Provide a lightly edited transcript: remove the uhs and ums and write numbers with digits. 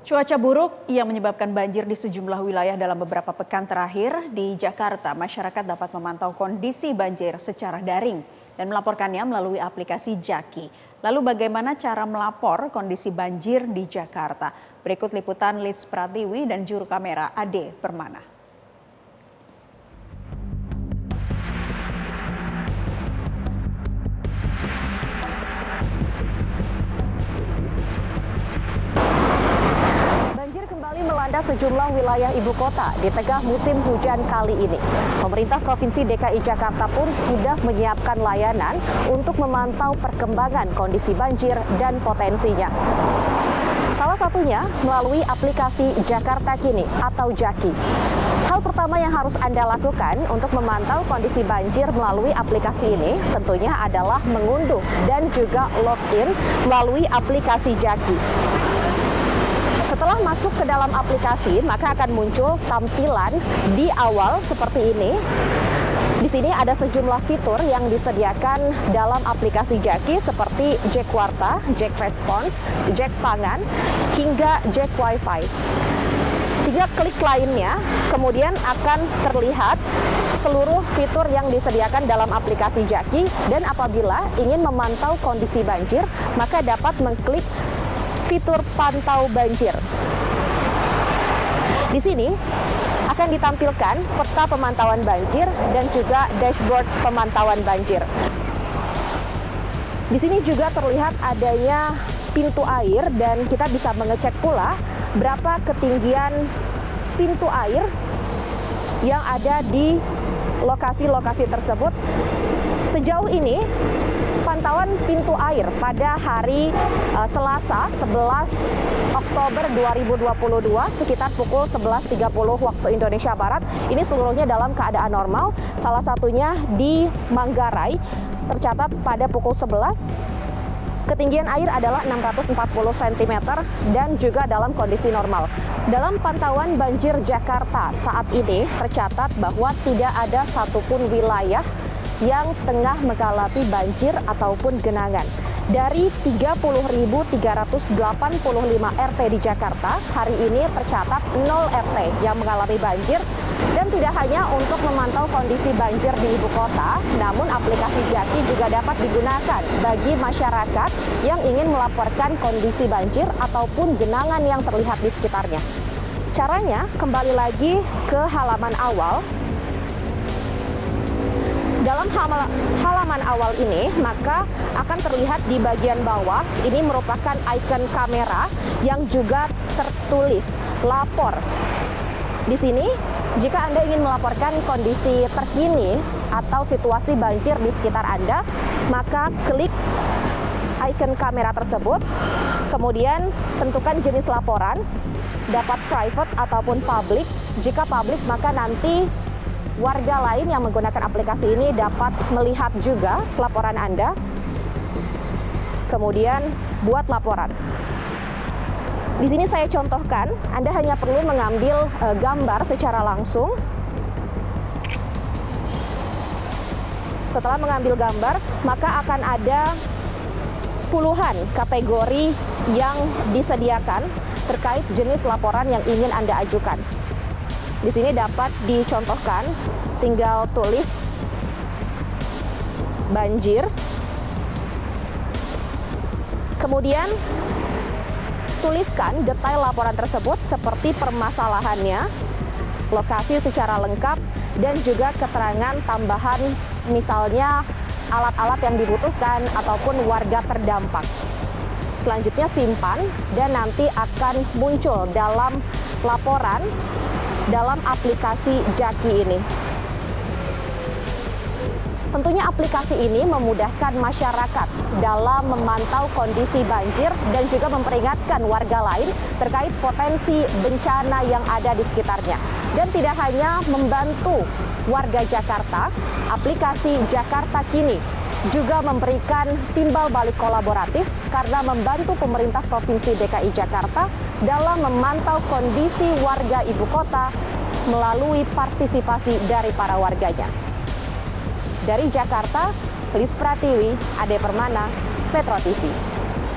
Cuaca buruk yang menyebabkan banjir di sejumlah wilayah dalam beberapa pekan terakhir di Jakarta. Masyarakat dapat memantau kondisi banjir secara daring dan melaporkannya melalui aplikasi Jaki. Lalu bagaimana cara melapor kondisi banjir di Jakarta? Berikut liputan Lis Pratiwi dan juru kamera Ade Permana. Melanda sejumlah wilayah ibu kota di tengah musim hujan kali ini. Pemerintah Provinsi DKI Jakarta pun sudah menyiapkan layanan untuk memantau perkembangan kondisi banjir dan potensinya. Salah satunya melalui aplikasi Jakarta Kini atau Jaki. Hal pertama yang harus Anda lakukan untuk memantau kondisi banjir melalui aplikasi ini tentunya adalah mengunduh dan juga login melalui aplikasi Jaki. Setelah masuk ke dalam aplikasi, maka akan muncul tampilan di awal seperti ini. Di sini ada sejumlah fitur yang disediakan dalam aplikasi Jaki seperti Jack Warta, Jack Response, Jack Pangan, hingga Jack Wi-Fi. 3 klik lainnya, kemudian akan terlihat seluruh fitur yang disediakan dalam aplikasi Jaki, dan apabila ingin memantau kondisi banjir, maka dapat mengklik fitur pantau banjir. Di sini akan ditampilkan peta pemantauan banjir dan juga dashboard pemantauan banjir. Di sini juga terlihat adanya pintu air dan kita bisa mengecek pula berapa ketinggian pintu air yang ada di lokasi-lokasi tersebut. Sejauh ini pantauan pintu air pada hari Selasa 11 Oktober 2022 sekitar pukul 11.30 waktu Indonesia Barat. Ini seluruhnya dalam keadaan normal. Salah satunya di Manggarai tercatat pada pukul 11. Ketinggian air adalah 640 cm dan juga dalam kondisi normal. Dalam pantauan banjir Jakarta saat ini tercatat bahwa tidak ada satupun wilayah yang tengah mengalami banjir ataupun genangan. Dari 30.385 RT di Jakarta, hari ini tercatat 0 RT yang mengalami banjir. Dan tidak hanya untuk memantau kondisi banjir di ibu kota, namun aplikasi Jaki juga dapat digunakan bagi masyarakat yang ingin melaporkan kondisi banjir ataupun genangan yang terlihat di sekitarnya. Caranya, kembali lagi ke halaman awal. Dalam halaman awal ini, maka akan terlihat di bagian bawah, ini merupakan ikon kamera yang juga tertulis lapor. Di sini, jika Anda ingin melaporkan kondisi terkini atau situasi banjir di sekitar Anda, maka klik ikon kamera tersebut, kemudian tentukan jenis laporan, dapat private ataupun public. Jika public, maka nanti warga lain yang menggunakan aplikasi ini dapat melihat juga laporan Anda. Kemudian buat laporan. Di sini saya contohkan, Anda hanya perlu mengambil gambar secara langsung. Setelah mengambil gambar, maka akan ada puluhan kategori yang disediakan terkait jenis laporan yang ingin Anda ajukan. Di sini dapat dicontohkan, tinggal tulis banjir. Kemudian tuliskan detail laporan tersebut seperti permasalahannya, lokasi secara lengkap, dan juga keterangan tambahan misalnya alat-alat yang dibutuhkan ataupun warga terdampak. Selanjutnya simpan dan nanti akan muncul dalam laporan dalam aplikasi Jaki ini. Tentunya aplikasi ini memudahkan masyarakat dalam memantau kondisi banjir dan juga memperingatkan warga lain terkait potensi bencana yang ada di sekitarnya. Dan tidak hanya membantu warga Jakarta, aplikasi Jakarta Kini juga memberikan timbal balik kolaboratif karena membantu pemerintah Provinsi DKI Jakarta dalam memantau kondisi warga ibu kota melalui partisipasi dari para warganya. Dari Jakarta, Lis Pratiwi, Ade Permana, Metro TV.